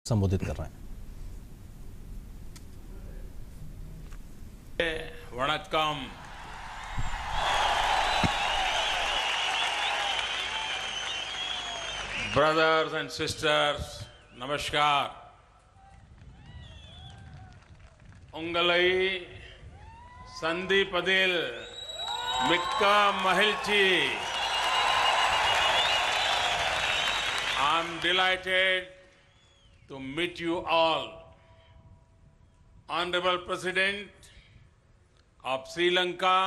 संबोधित कर रहे हैं। वणक्कम। ब्रदर्स एंड सिस्टर्स, नमस्कार। उंगलई संदीपदिल Mika महिलची। I'm delighted to meet you all. Honorable President of Sri Lanka,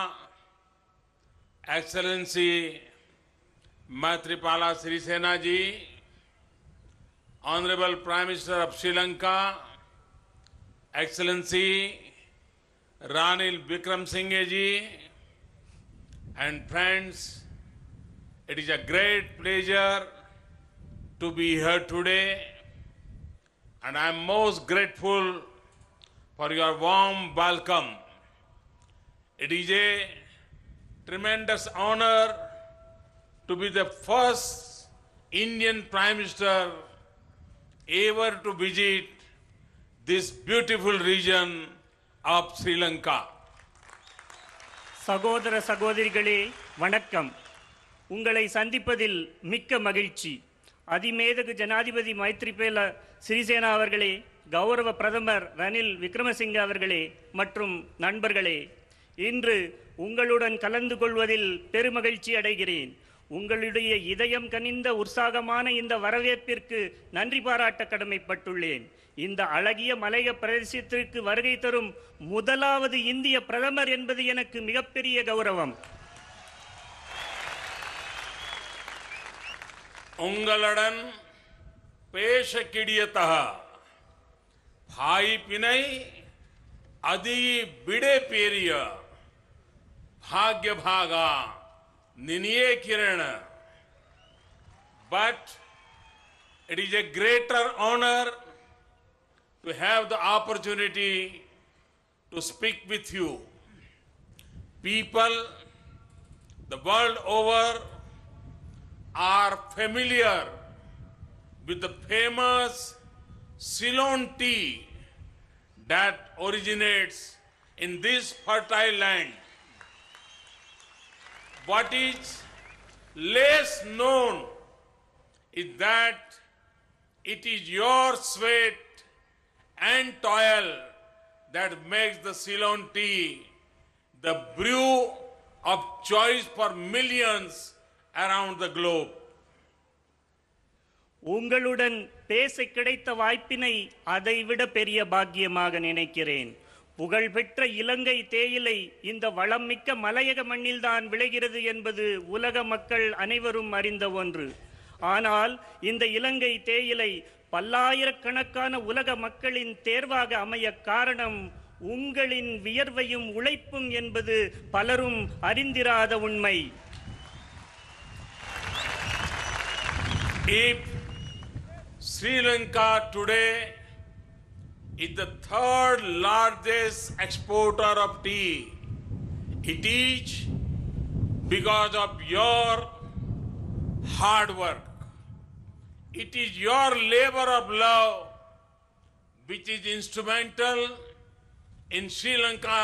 Excellency Maithripala Sirisena ji, Honorable Prime Minister of Sri Lanka, Excellency Ranil Wickremesinghe ji, and friends, it is a great pleasure to be here today, and I am most grateful for your warm welcome. It is a tremendous honor to be the first Indian Prime Minister ever to visit this beautiful region of Sri Lanka. சகோதர சகோதரிகளே வணக்கம். உங்களை சந்திப்பதில் மிக்க மகிழ்ச்சி. அதிமேதகு ஜனாதிபதி மைத்ரிபால சிறிசேனா அவர்களே, கௌரவ பிரதமர் ரணில் விக்ரமசிங்கே அவர்களே மற்றும் நண்பர்களே, இன்று உங்களுடன் கலந்து கொள்வதில் பெருமகிழ்ச்சி அடைகிறேன். உங்களுடைய இதயம் கனிந்த உற்சாகமான இந்த வரவேற்பிற்கு நன்றி பாராட்ட கடமைப்பட்டுள்ளேன். இந்த அழகிய மலைய பிரதேசத்திற்கு வருகை தரும் முதலாவது இந்திய பிரதமர் என்பது எனக்கு மிகப்பெரிய கௌரவம். उंगलड़न पेश किड़ियतः भाई पिनई अदि बिड़े पेरिय भाग्य भागा निनिये किरण. But it is a greater honor to have the opportunity to speak with you. People the world over are familiar with the famous Ceylon tea that originates in this fertile land. What is less known is that it is your sweat and toil that makes the Ceylon tea the brew of choice for millions around the globe. உங்களுடன் பேச கிடைத்த வாய்ப்பினை அதைவிட பெரிய பாக்கியமாக நினைக்கிறேன். புகழ்பெற்ற இலங்கை தேயிலை இந்த வளம்மிக்க மலையக மண்ணில்தான் விளைகிறது என்பது உலக மக்கள் அனைவரும் அறிந்த ஒன்று. ஆனால் இந்த இலங்கை தேயிலை பல்லாயிரக்கணக்கான உலக மக்களின் தேர்வாக அமைய காரணம் உங்களின் வியர்வையும் உழைப்பும் என்பது பலரும் அறிந்திராத உண்மை. If Sri Lanka today is the third largest exporter of tea, it is because of your hard work. It is your labor of love which is instrumental in Sri Lanka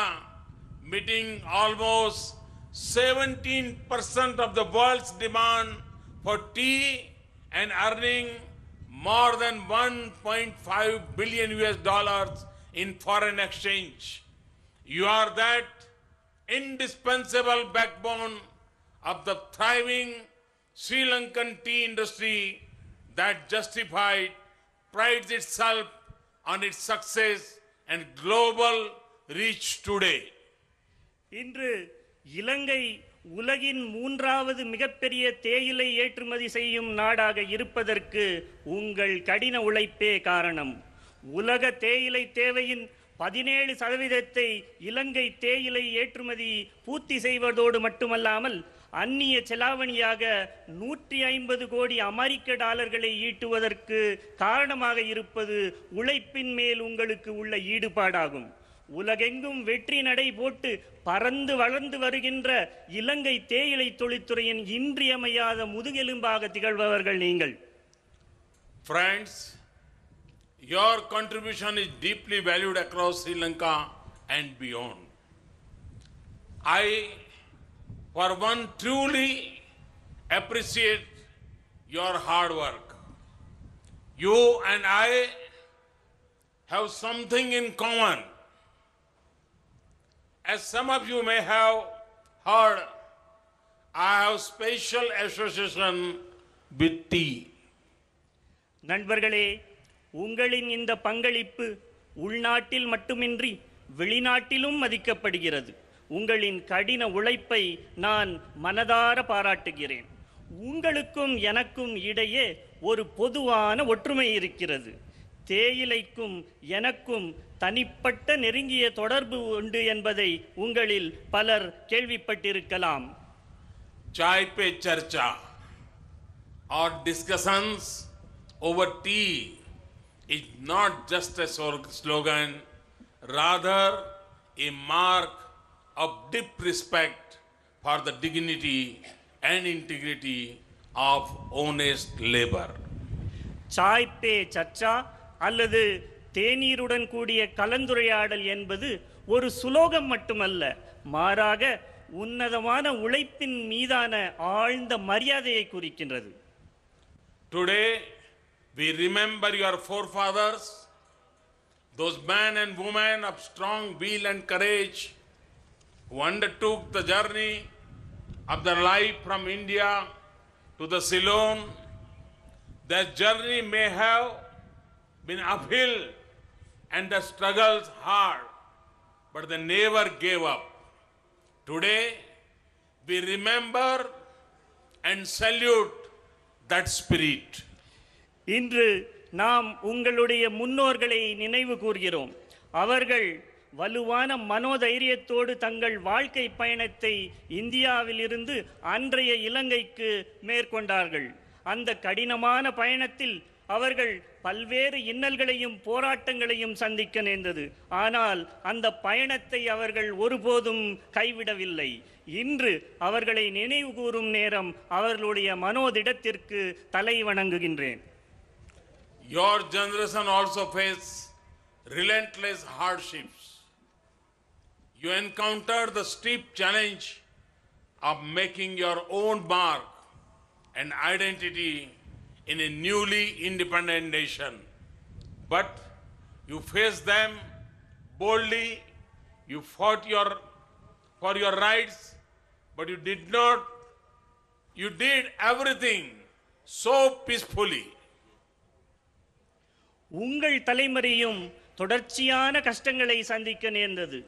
meeting almost 17% of the world's demand for tea and earning more than $1.5 billion in foreign exchange. You are that indispensable backbone of the thriving Sri Lankan tea industry that justified, prides itself on its success and global reach today. இன்று இலங்கை உலகின் மூன்றாவது மிகப்பெரிய தேயிலை ஏற்றுமதி செய்யும் நாடாக இருப்பதற்கு உங்கள் கடின உழைப்பே காரணம். உலக தேயிலை தேவையின் 17% இலங்கை தேயிலை ஏற்றுமதி பூர்த்தி செய்வதோடு மட்டுமல்லாமல் அந்நிய செலாவணியாக 150 கோடி அமெரிக்க டாலர்களை ஈட்டுவதற்கு காரணமாக இருப்பது உழைப்பின் மேல் உங்களுக்கு உள்ள ஈடுபாடாகும். உலகெங்கும் வெற்றி நடை போட்டு பறந்து வளர்ந்து வருகின்ற இலங்கை தேயிலை தொழில்துறையின் இன்றியமையாத முதுகெலும்பாக திகழ்பவர்கள் நீங்கள். Friends, Your contribution is deeply valued across Sri Lanka and beyond. I, for one, truly appreciate your hard work. You and I have something in common. As some of you may have heard, I have special association with tea. நண்பர்களே, உங்களின் இந்த பங்களிப்பு உள்நாட்டில் மட்டுமின்றி வெளிநாட்டிலும் மதிக்கப்படுகிறது. உங்களின் கடின உழைப்பை நான் மனதார பாராட்டுகிறேன். உங்களுக்கும் எனக்கும் இடையே ஒரு பொதுவான ஒற்றுமை இருக்கிறது. தேயிலைக்கும் எனக்கும் தனிப்பட்ட நெருங்கிய தொடர்பு உண்டு என்பதை உங்களில் பலர் கேள்விப்பட்டிருக்கலாம். चाय पे चर्चा और discussions over tea is not just a slogan, rather a mark of deep respect for the dignity and integrity of honest labor. Sai பே சர்ச்சா அல்லது தேநீருடன் கூடிய கலந்துரையாடல் என்பது ஒரு சுலோகம் மட்டுமல்ல, மாறாக உன்னதமான உழைப்பின் மீதான ஆழ்ந்த மரியாதையை குறிக்கின்றது. Today we remember your forefathers, those men and women of strong will and courage who undertook the journey of their life from India to the Ceylon. Their journey may have been uphill and the struggles hard, but they never gave up. Today, we remember and salute that spirit. இன்று நாம் உங்களுடைய முன்னோர்களை நினைவு கூர்கிறோம். அவர்கள் வலுவான மனோதைரியத்தோடு தங்கள் வாழ்க்கை பயணத்தை இந்தியாவிலிருந்து அன்றைய இலங்கைக்கு மேற்கொண்டார்கள். அந்த கடினமான பயணத்தில் அவர்கள் பல்வேறு இன்னல்களையும் போராட்டங்களையும் சந்திக்க நேர்ந்தது. ஆனால் அந்த பயணத்தை அவர்கள் ஒருபோதும் கைவிடவில்லை. இன்று அவர்களை நினைவு கூறும் நேரம். அவர்களுடைய மனோதிடத்திற்கு தலை வணங்குகின்றேன். Your generation also faced relentless hardships. You encountered the steep challenge of making your own mark and identity in a newly independent nation. But you faced them boldly, you fought for your rights, but you did everything so peacefully. உங்கள் தலைமுறையும் தொடர்ச்சியான கஷ்டங்களை சந்திக்க நேர்ந்தது.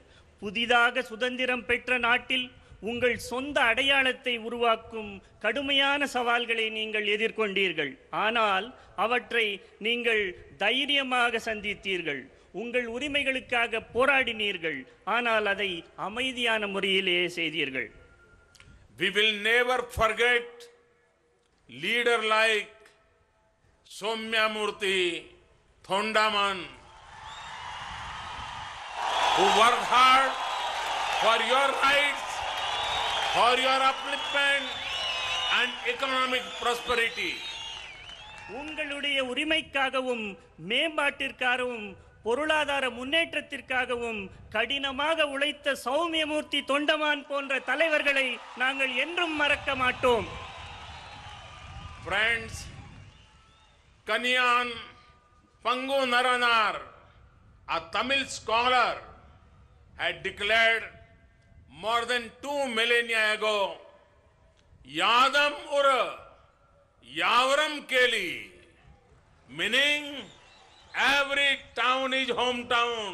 புதிதாக சுதந்திரம் பெற்ற நாட்டில் உங்கள் சொந்த அடையாளத்தை உருவாக்கும் கடுமையான சவால்களை நீங்கள் எதிர்கொண்டீர்கள். ஆனால் அவற்றை நீங்கள் தைரியமாக சந்தித்தீர்கள். உங்கள் உரிமைகளுக்காக போராடினீர்கள். ஆனால் அதை அமைதியான முறையிலே செய்தீர்கள். We will never forget leader like Soumyamurthy Thondaman, who worked hard for your rights, for your upliftment and economic prosperity. உங்களுடைய உரிமைக்காகவும் மேம்பாட்டிற்காகவும் பொருளாதார முன்னேற்றத்திற்காகவும் கடினமாக உழைத்த சௌமியமூர்த்தி தொண்டமான் போன்ற தலைவர்களை நாங்கள் என்றும் மறக்க மாட்டோம். Friends, Kanyan Pangu Naranar, a Tamil scholar, had declared more than 2 millennia ago, Yadam Ura, Yavaram Keli, meaning every town is hometown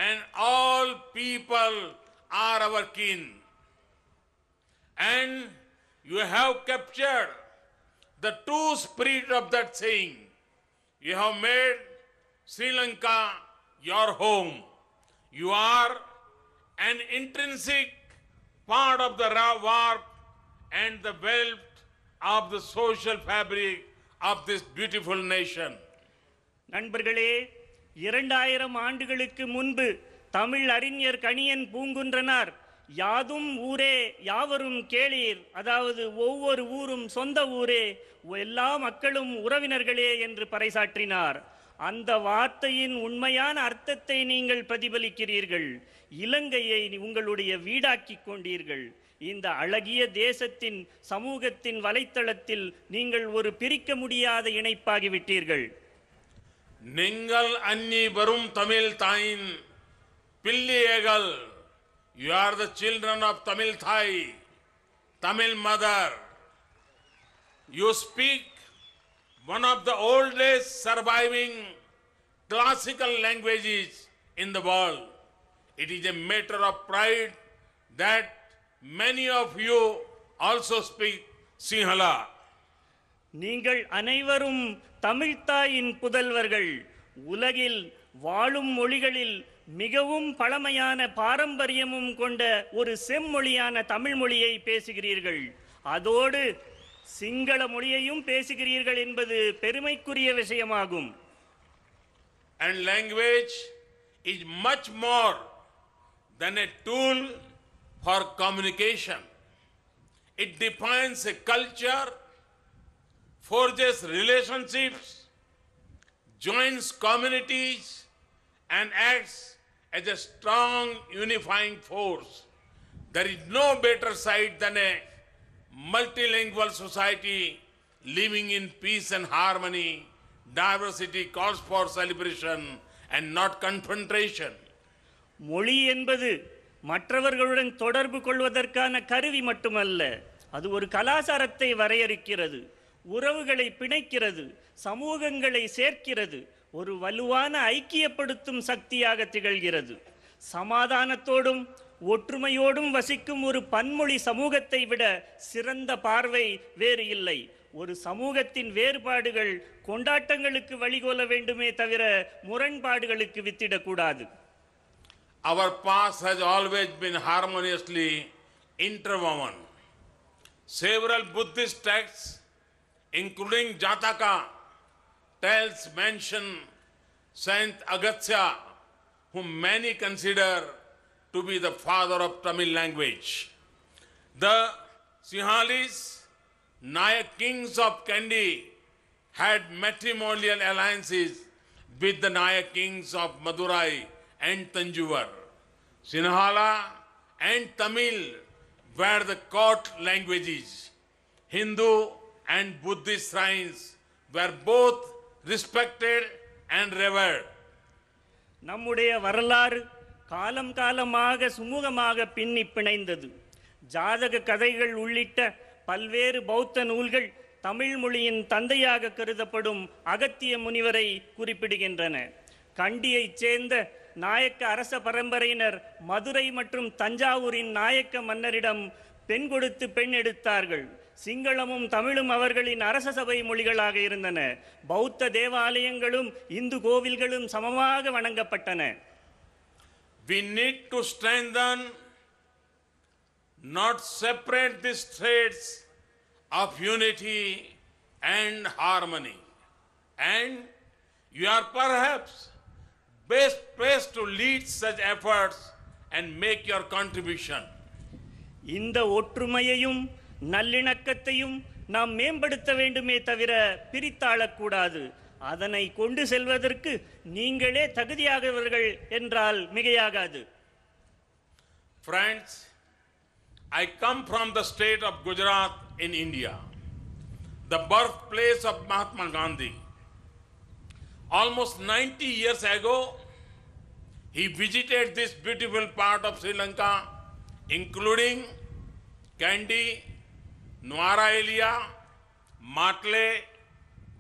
and all people are our kin. And you have captured the true spirit of that saying. You have made Sri Lanka your home. You are an intrinsic part of the warmth and the wealth of the social fabric of this beautiful nation. நண்பர்களே, 2000 ஆண்டுகளுக்கு முன்பு தமிழ் அறிஞர் கணியன் பூங்குன்றனார் யாதும் ஊரே யாவரும் கேளீர், அதாவது ஒவ்வொரு ஊரும் சொந்த ஊரே, எல்லா மக்களும் உறவினர்களே என்று பறைசாற்றினார். அந்த வார்த்தையின் உண்மையான அர்த்தத்தை நீங்கள் பிரதிபலிக்கிறீர்கள். இலங்கையை உங்களுடைய வீடாக்கிக் கொண்டீர்கள். இந்த அழகிய தேசத்தின் சமூகத்தின் வலைத்தளத்தில் நீங்கள் ஒரு பிரிக்க முடியாத இணைப்பாகிவிட்டீர்கள். நீங்கள் அன்னி வரும் தமிழ் தாயின் பிள்ளைகள். You are the children of Tamil Thai, Tamil mother. You speak one of the oldest surviving classical languages in the world. It is a matter of pride that many of you also speak Sinhala. நீங்கள் அனைவரும் தமிழ்த்தாயின் புதல்வர்கள். உலகில் வாழும் மொழிகளில் மிகவும் பழமையான பாரம்பரியமும் கொண்ட ஒரு செம்மொழியான தமிழ் மொழியை பேசுகிறீர்கள். அதோடு சிங்கள மொழியையும் பேசுகிறீர்கள் என்பது பெருமைக்குரிய விஷயமாகும். And language is much more than a tool for communication. It defines a culture, forges relationships, joins communities, and acts as a strong unifying force. There is no better sight than a multilingual society living in peace and harmony. Diversity calls for celebration and not confrontation. மொழி என்பது மற்றவர்களுடன் தொடர்பு கொள்வதற்கான கருவி மட்டுமல்ல, அது ஒரு கலாச்சாரத்தை வரையறுக்கிறது, உறவுகளை பிணைக்கிறது, சமூகங்களை சேர்க்கிறது, ஒரு வலுவான ஐக்கியப்படுத்தும் சக்தியாக திகழ்கிறது. சமாதானத்தோடும் ஒற்றுமையோடும் வசிக்கும் ஒரு பன்மொழி சமூகத்தை விட சிறந்த பார்வை வேறு இல்லை. ஒரு சமூகத்தின் வேறுபாடுகள் கொண்டாட்டங்களுக்கு வழிகோல வேண்டுமே தவிர முரண்பாடுகளுக்கு வித்திடக்கூடாது. Our past has always been harmoniously interwoven. Several Buddhist texts, including Jataka, mention Saint Agastya, whom many consider to be the father of Tamil language. The Sinhalese Nayak kings of Kandy had matrimonial alliances with the Nayak kings of Madurai and Tanjore. Sinhala and Tamil were the court languages. Hindu and Buddhist shrines were both respected and revered. நம்முடைய வரலாறு காலம் காலமாக சுமூகமாக பின்னி பிணைந்தது. ஜாதக கதைகள் உள்ளிட்ட பல்வேறு பௌத்த நூல்கள் தமிழ் மொழியின் தந்தையாக கருதப்படும் அகத்திய முனிவரை குறிப்பிடுகின்றன. கண்டியைச் சேர்ந்த நாயக்க அரச பரம்பரையினர் மதுரை மற்றும் தஞ்சாவூரின் நாயக்க மன்னரிடம் பெண் கொடுத்து பெண் எடுத்தார்கள். சிங்களமும் தமிழும் அவர்களின் அரச சபை மொழிகளாக இருந்தன. பௌத்த தேவாலயங்களும் இந்து கோவில்களும் சமமாக வணங்கப்பட்டன. We need to strengthen, not separate these threads of unity and harmony. And you are perhaps best placed to lead such efforts and make your contribution. இந்த ஒற்றுமையையும் நல்லிணக்கத்தையும் நாம் மேம்படுத்த வேண்டுமே தவிர பிரித்தாளக்கூடாது. அதனை கொண்டு செல்வதற்கு நீங்களே தகுதியாகவர்கள் என்றால் மிகையாகாது. Friends, I come from the state of Gujarat in India, the birthplace of Mahatma Gandhi. Almost 90 years ago, he visited this beautiful part of Sri Lanka, including Kandy, Nuwara Eliya, Matle,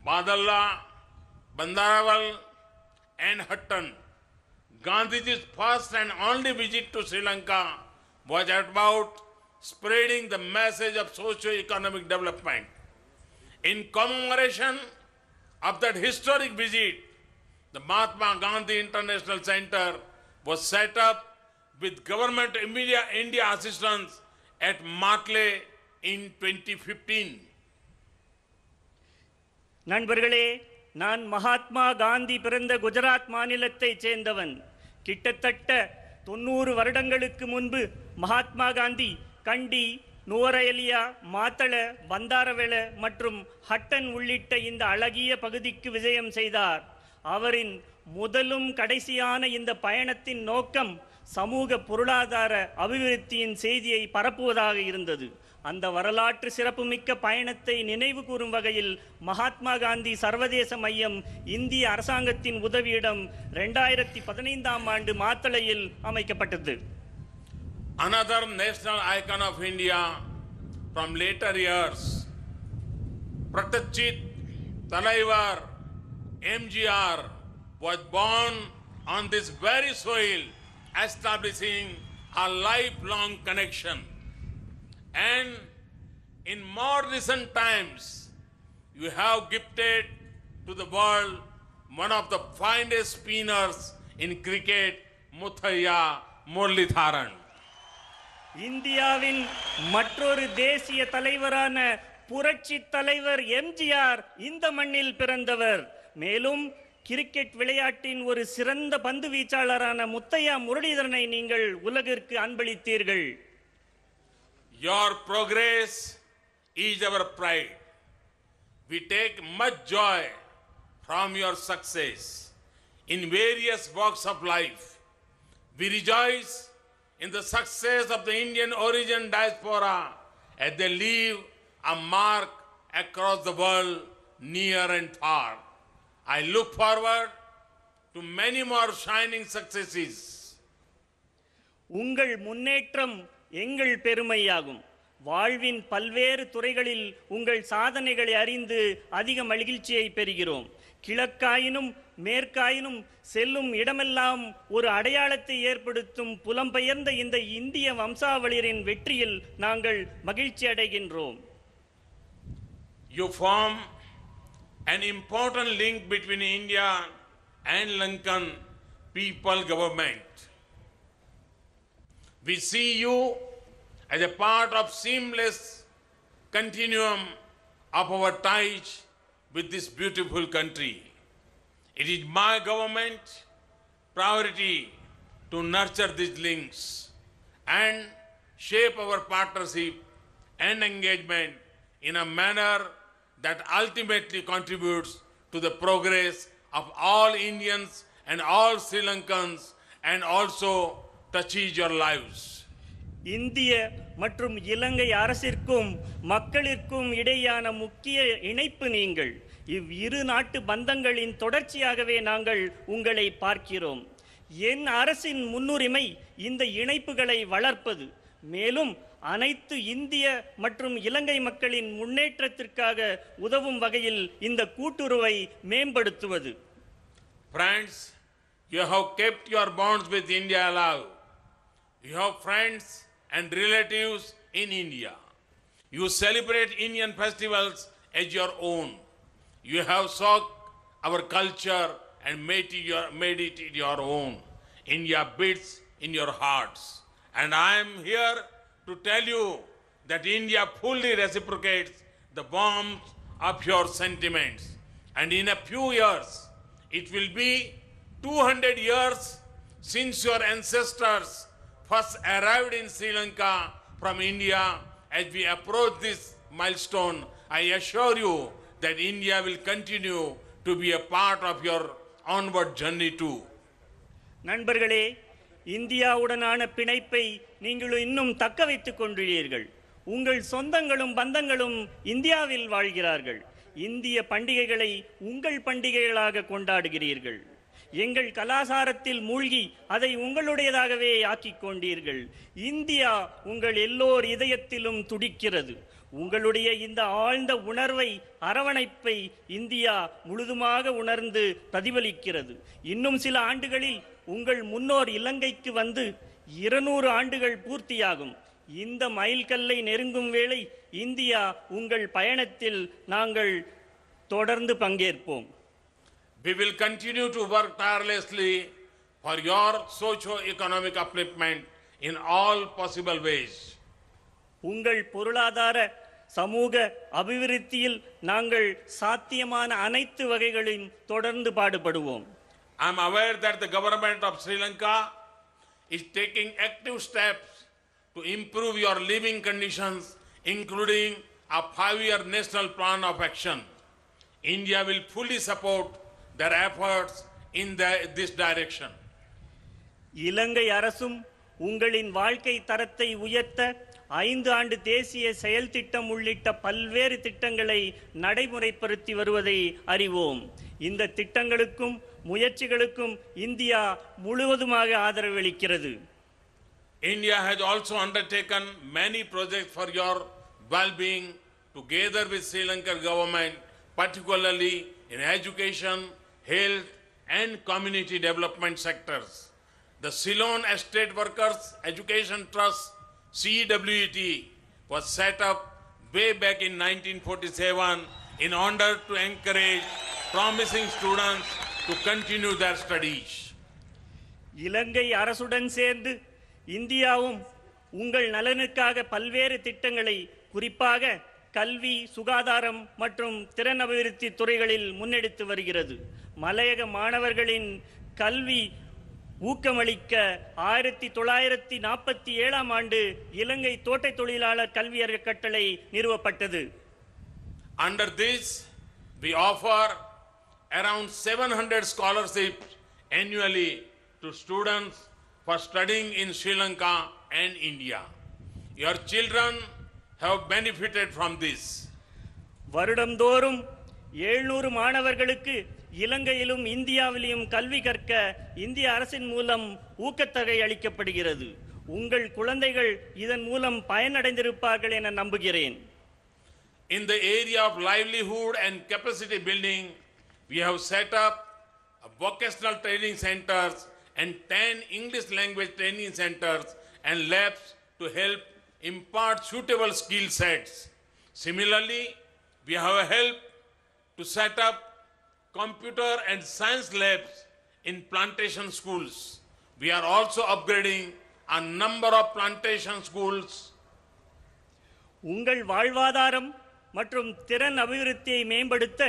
Badalla, Bandaraval and Hutton. Gandhiji's first and only visit to Sri Lanka was about spreading the message of socio-economic development. In commemoration of that historic visit, the Mahatma Gandhi International Center was set up with government India assistance at Matle in 2015. நண்பர்களே, நான் மகாத்மா காந்தி பிறந்த குஜராத் மாநிலத்தைச் சேர்ந்தவன். கிட்டத்தட்ட 90 வருடங்களுக்கு முன்பு மகாத்மா காந்தி கண்டி, நுவரெலியா, மாத்தள, பந்தாரவெல மற்றும் ஹட்டன் உள்ளிட்ட இந்த அழகிய பகுதிக்கு விஜயம் செய்தார். அவரின் முதலும் கடைசியான இந்த பயணத்தின் நோக்கம் சமூக பொருளாதார அபிவிருத்தியின் செய்தியை பரப்புவதாக இருந்தது. அந்த வரலாற்று சிறப்புமிக்க பயணத்தை நினைவு கூறும் வகையில் மகாத்மா காந்தி சர்வதேச மையம் இந்திய அரசாங்கத்தின் உதவியிடம் 2015ஆம் ஆண்டு மாத்தளையில் அமைக்கப்பட்டது. Another national icon of India from later years, Pratajit Talaivar MGR was born on this very soil, establishing a lifelong connection. And in more recent times, you have gifted to the world one of the finest spinners in cricket, Muthaiya Muralitharan. இந்தியாவின் மற்றொரு தேசிய தலைவரான புரட்சி தலைவர் எம்ஜிஆர் இந்த மண்ணில் பிறந்தவர். மேலும் கிரிக்கெட் விளையாட்டின் ஒரு சிறந்த பந்து வீச்சாளரான முத்தையா முரளிதரனை நீங்கள் உலகிற்கு அன்பளித்தீர்கள். Your progress is our pride. We take much joy from your success in various walks of life. We rejoice in the success of the Indian origin diaspora as they leave a mark across the world, near and far. I look forward to many more shining successes. உங்கள் முன்னேற்றம் எங்கள் பெருமையாகும். வாழ்வின் பல்வேறு துறைகளில் உங்கள் சாதனைகளை அறிந்து அதிக மகிழ்ச்சியை பெறுகிறோம். கிழக்காயினும் மேற்காயினும் செல்லும் இடமெல்லாம் ஒரு அடையாளத்தை ஏற்படுத்தும் புலம்பெயர்ந்த இந்த இந்திய வம்சாவளியரின் வெற்றியில் நாங்கள் மகிழ்ச்சி அடைகின்றோம். You form an important link between India and Lankan people government. We see you as a part of seamless continuum of our ties with this beautiful country. It is my government priority to nurture these links and shape our partnership and engagement in a manner that ultimately contributes to the progress of all Indians and all Sri Lankans and also touches your lives. இந்திய மற்றும் இலங்கை அரசிற்கும் மக்களிற்கும் இடையான முக்கிய இணைப்பு நீங்கள். இவ்விரு நாட்டு பந்தங்களின் தொடர்ச்சியாகவே நாங்கள் உங்களை பார்க்கிறோம். என் அரசின் முன்னுரிமை இந்த இணைப்புகளை வளர்ப்பது, மேலும் அனைத்து இந்திய மற்றும் இலங்கை மக்களின் முன்னேற்றத்திற்காக உதவும் வகையில் இந்த கூட்டுறவை மேம்படுத்துவது. Friends, you have kept your bonds with India alive. You have friends and relatives in India. You celebrate Indian festivals as your own. You have sought our culture and made it your own. India beats in your hearts. And I am here to tell you that India fully reciprocates the warmth of your sentiments. And in a few years, it will be 200 years since your ancestors first arrived in Sri Lanka from India. As we approach this milestone, I assure you that India will continue to be a part of your onward journey too. நண்பர்களே, இந்தியாவுடனான பிணைப்பை நீங்கள் இன்னும் தக்க வைத்துக் கொண்டுள்ளீர்கள். உங்கள் சொந்தங்களும் பந்தங்களும் இந்தியாவில் வாழ்கிறார்கள். இந்திய பண்டிகைகளை உங்கள் பண்டிகைகளாக கொண்டாடுகிறீர்கள். எங்கள் கலாச்சாரத்தில் மூழ்கி அதை உங்களுடையதாகவே ஆக்கிக் கொண்டீர்கள். இந்தியா உங்கள் எல்லோர் இதயத்திலும் துடிக்கிறது. உங்களுடைய இந்த ஆழ்ந்த உணர்வை, அரவணைப்பை இந்தியா முழுதுமாக உணர்ந்து பிரதிபலிக்கிறது. இன்னும் சில ஆண்டுகளில் உங்கள் முன்னோர் இலங்கைக்கு வந்து 200 ஆண்டுகள் பூர்த்தியாகும். இந்த மைல்கல்லை நெருங்கும் வேளை இந்தியா உங்கள் பயணத்தில் நாங்கள் தொடர்ந்து பங்கேற்போம். We will continue to work tirelessly for your socio-economic upliftment in all possible ways. உங்கள் பொருளாதார சமூக அபிவிருத்தியில் நாங்கள் சாத்தியமான அனைத்து வகைகளிலும் தொடர்ந்து பாடுபடுவோம். I am aware that the government of Sri Lanka is taking active steps to improve your living conditions, including a 5-year national plan of action. India will fully support their efforts in this direction. இலங்கை அரசும் உங்களின் வாழ்க்கை தரத்தை உயர்த்த 5 ஆண்டு தேசிய செயல் திட்டம் உள்ளிட்ட பல்வேறு திட்டங்களை நடைமுறைப்படுத்தி வருவதை அறிவோம். இந்த திட்டங்களுக்கும் முயற்சிகளுக்கும் இந்தியா முழுவதுமாக ஆதரவளிக்கிறது. India has also undertaken many projects for your well-being together with Sri Lankan government, particularly in education, health and community development sectors. The Ceylon Estate Workers Education Trust, CEWT, was set up way back in 1947 in order to encourage promising students to continue their studies. இலங்கை அரசுடன் சேர்ந்து இந்தியாவும் உங்கள் நலனுக்காக பல்வேறு திட்டங்களை குறிப்பாக கல்வி, சுகாதாரம் மற்றும் திறன் அபிவிருத்தி துறைகளில் முன்னெடுத்து வருகிறது. மலையக மாணவர்களின் கல்வி ஊக்கமளிக்க 1947 ஆண்டு இலங்கை தோட்ட தொழிலாளர் கல்வி அறக்கட்டளை நிறுவப்பட்டது. Under this, we offer around 700 scholarships annually to students for studying in Sri Lanka and India. Your children have benefited from this. வருடந்தோறும் 700 மாணவர்களுக்கு இலங்கையிலும் இந்தியாவிலும் கல்வி கற்க இந்திய அரசின் மூலம் ஊக்கத்தொகை அளிக்கப்படுகிறது. உங்கள் குழந்தைகள் இதன் மூலம் பயனடைந்திருப்பார்கள் என நம்புகிறேன். In the area of livelihood and capacity building, we have set up vocational training centers and 10 English language training centers and labs to help impart suitable skill sets. Similarly, we have helped to set up computer and science labs in plantation schools. We are also upgrading a number of plantation schools. உங்கள் வாழ்வாதாரம் மற்றும் திறன் அபிவிருத்தியை மேம்படுத்த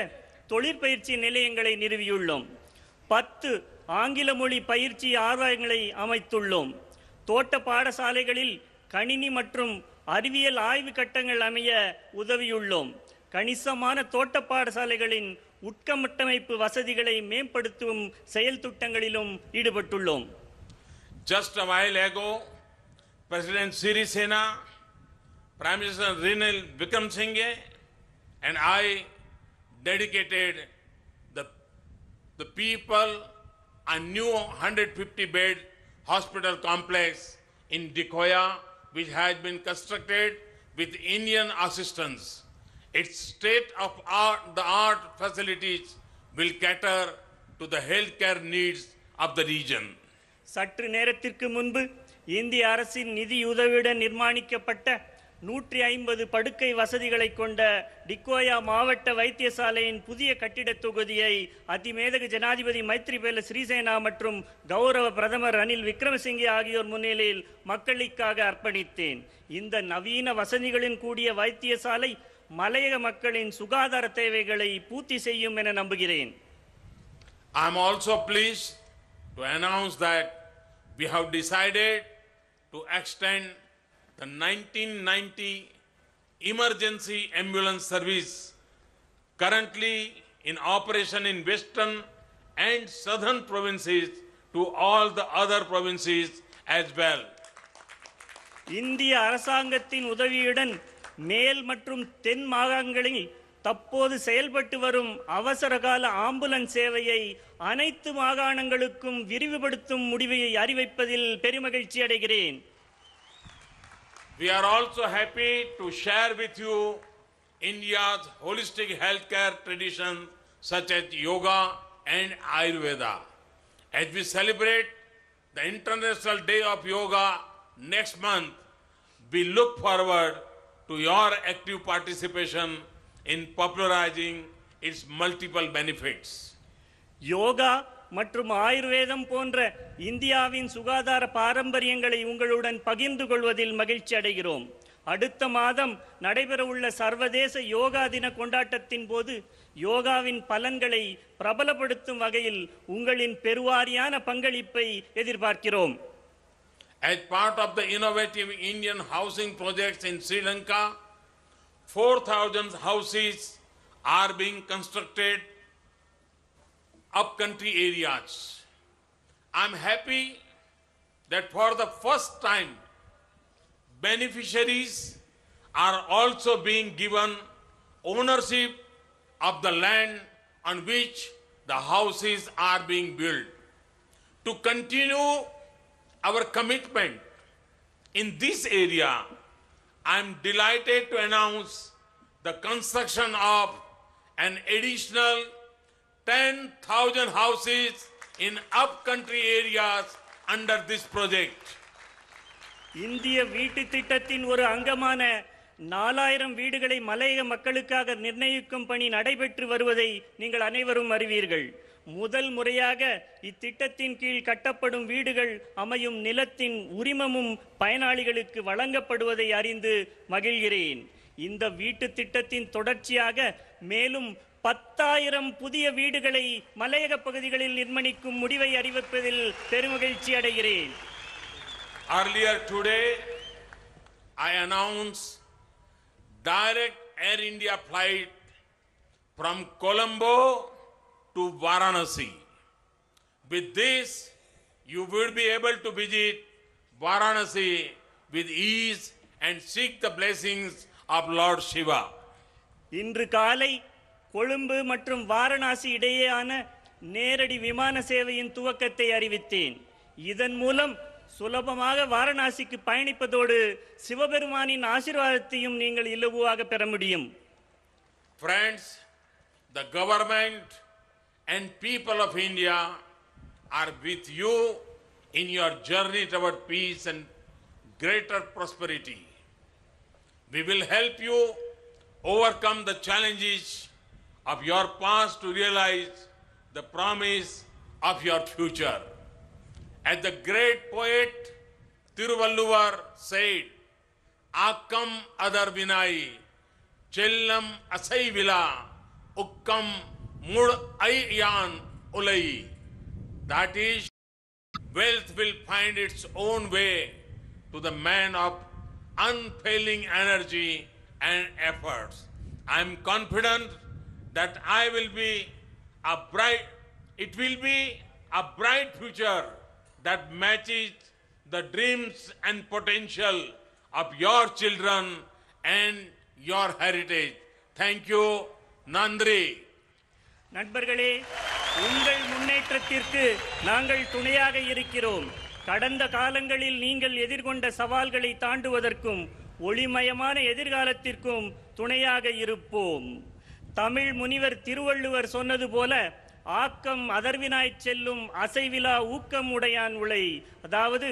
தொழிற்பயிற்சி நிலையங்களை நிறுவியுள்ளோம். 10 ஆங்கில மொழி பயிற்சி ஆய்வகங்களை அமைத்துள்ளோம். தோட்ட பாடசாலைகளில் கணினி மற்றும் அறிவியல் ஆய்வு கட்டங்கள் அமைய உதவியுள்ளோம். கணிசமான தோட்ட பாடசாலைகளின் உட்கட்டமைப்பு வசதிகளை மேம்படுத்தும் செயல் திட்டங்களிலும் ஈடுபட்டுள்ளோம். Just a while ago, President Sirisena, Prime Minister Ranil Wickremesinghe and I dedicated the people a new 150-bed hospital complex in Dikoya, which has been constructed with Indian assistance. Its state-of-the-art facilities will cater to the healthcare needs of the region. சற்று நேரத்திற்கு முன்பு இந்திய அரசின் நிதியுதவியுடன் நிர்மாணிக்கப்பட்ட 150 படுக்கை வசதிகளை கொண்ட டிக்கோயா மாவட்ட வைத்தியசாலையின் புதிய கட்டிடத் தொகுதியை அதிமேதகு ஜனாதிபதி மைத்ரிபால சிறிசேனா மற்றும் கௌரவ பிரதமர் ரணில் விக்ரமசிங்கே ஆகியோர் முன்னிலையில் மக்களுக்காக அர்ப்பணித்தேன். இந்த நவீன வசதிகளின் கூடிய வைத்தியசாலை மலையக மக்களின் சுகாதார தேவைகளை பூர்த்தி செய்யும் என நம்புகிறேன். I am also pleased to announce that we have decided to extend the 1990 emergency ambulance service currently in operation in western and southern provinces to all the other provinces as well. இந்திய அரசாங்கத்தின் உதவியுடன் மேல் மற்றும் தென் மாகாணங்களில் தற்போது செயல்பட்டு வரும் அவசரகால ஆம்புலன்ஸ் சேவையை அனைத்து மாகாணங்களுக்கும் விரிவுபடுத்தும் முடிவை அறிவிப்பதில் பெருமகிழ்ச்சி அடைகிறேன். We are also happy to share with you India's holistic healthcare traditions such as yoga and Ayurveda. As we celebrate the International Day of Yoga next month, we look forward to your active participation in popularizing its multiple benefits. Yoga மற்றும் ஆயுர்வேதம் போன்ற இந்தியாவின் சுகாதார பாரம்பரியங்களை உங்களுடன் பகிர்ந்து கொள்வதில் மகிழ்ச்சி அடைகிறோம். அடுத்த மாதம் நடைபெறவுள்ள சர்வதேச யோகா தின கொண்டாட்டத்தின் போது யோகாவின் பலன்களை பிரபலப்படுத்தும் வகையில் உங்களின் பெருவாரியான பங்களிப்பை எதிர்பார்க்கிறோம். As part of the innovative Indian housing projects in Sri Lanka, 4,000 houses are being constructed upcountry areas. I'm happy that for the first time, beneficiaries are also being given ownership of the land on which the houses are being built. To continue our commitment in this area, I am delighted to announce the construction of an additional 10,000 houses in upcountry areas under this project. இந்திய வீட்டு திட்டத்தின் ஒரு அங்கமான 4000 வீடுகளை மலையக மக்களுக்காக நிர்ணயிக்கும் பணி நடைபெற்று வருவதை நீங்கள் அனைவரும் அறிவீர்கள். முதல் முறையாக இத்திட்டத்தின் கீழ் கட்டப்படும் வீடுகள் அமையும் நிலத்தின் உரிமமும் பயனாளிகளுக்கு வழங்கப்படுவதை அறிந்து மகிழ்கிறேன். இந்த வீட்டு திட்டத்தின் தொடர்ச்சியாக மேலும் 10,000 புதிய வீடுகளை மலையக பகுதிகளில் நிர்மாணிக்கும் முடிவை அறிவிப்பதில் பெருமகிழ்ச்சி அடைகிறேன். Earlier today, I announced direct Air India flight from Colombo to Varanasi. With this, you will be able to visit Varanasi with ease and seek the blessings of Lord Shiva. இன்று காலை கொழும்பு மற்றும் வாரணாசி இடையேயான நேரடி விமான சேவையின் துவக்கத்தை அறிவித்தேன். இதன் மூலம் சுலபமாக வாரணாசிக்கு பயணிப்பதோடு சிவபெருமானின் ஆசீர்வாதத்தையும் நீங்கள் இலகுவாக பெற முடியும். Friends, the government and people of India are with you in your journey toward peace and greater prosperity. We will help you overcome the challenges of your past to realize the promise of your future. As the great poet Thiruvalluvar said, Akkam adar vinai, chellam asai vila, ukkam mud ayyan ulai. That is, wealth will find its own way to the man of unfailing energy and efforts. I am confident that it will be a bright future that matches the dreams and potential of your children and your heritage. Thank you, Nandri. நண்பர்களே, உங்கள் முன்னேற்றத்திற்கு நாங்கள் துணையாக இருக்கிறோம். கடந்த காலங்களில் நீங்கள் எதிர்கொண்ட சவால்களை தாண்டுவதற்கும் ஒளிமயமான எதிர்காலத்திற்கும் துணையாக இருப்போம். தமிழ் முனிவர் திருவள்ளுவர் சொன்னது போல, ஆக்கம் அதர்வினாய் செல்லும் அசைவிலா ஊக்கம் உடையான் உளை. அதாவது,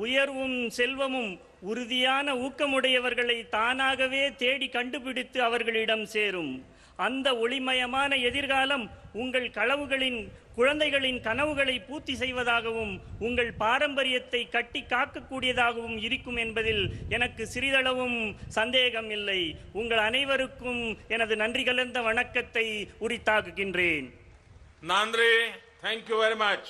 உயர்வும் செல்வமும் உறுதியான ஊக்கமுடையவர்களை தானாகவே தேடி கண்டுபிடித்து அவர்களிடம் சேரும். அந்த ஒளிமயமான எதிர்காலம் உங்கள் குழந்தைகளின் கனவுகளை பூர்த்தி செய்வதாகவும் உங்கள் பாரம்பரியத்தை கட்டி காக்கக்கூடியதாகவும் இருக்கும் என்பதில் எனக்கு சிறிதளவும் சந்தேகம் இல்லை. உங்கள் அனைவருக்கும் எனது நன்றி கலந்த வணக்கத்தை உரித்தாக்குகின்றேன். Nandri, thank you very much.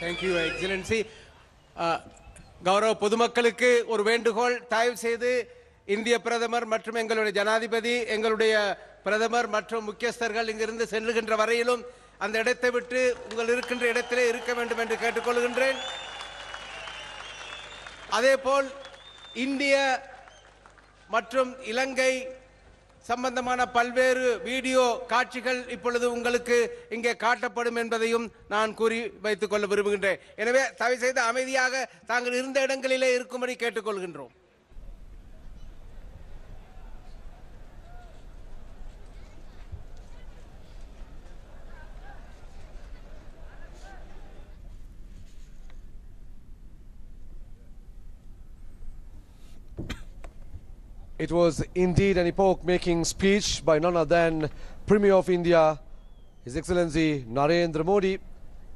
Thank you, Excellency. கௌரவ பொதுமக்களுக்கு ஒரு வேண்டுகோள், தயவு செய்து இந்திய பிரதமர் மற்றும் எங்களுடைய ஜனாதிபதி, எங்களுடைய பிரதமர் மற்றும் முக்கியஸ்தர்கள் இங்கிருந்து செல்லுகின்ற வரையிலும் அந்த இடத்தை விட்டு உங்கள் இருக்கின்ற இடத்திலே இருக்க வேண்டும் என்று கேட்டுக்கொள்கின்றேன். அதேபோல் இந்திய மற்றும் இலங்கை சம்பந்தமான பல்வேறு வீடியோ காட்சிகள் இப்பொழுது உங்களுக்கு இங்கே காட்டப்படும் என்பதையும் நான் கூறி வைத்துக் கொள்ள விரும்புகின்றேன். எனவே தயவு செய்து அமைதியாக தாங்கள் இருந்த இடங்களிலே இருக்கும்படி கேட்டுக்கொள்கின்றோம். It was indeed an epoch-making speech by none other than Premier of India, His Excellency Narendra Modi,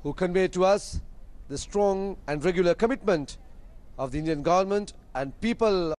who conveyed to us the strong and regular commitment of the Indian government and people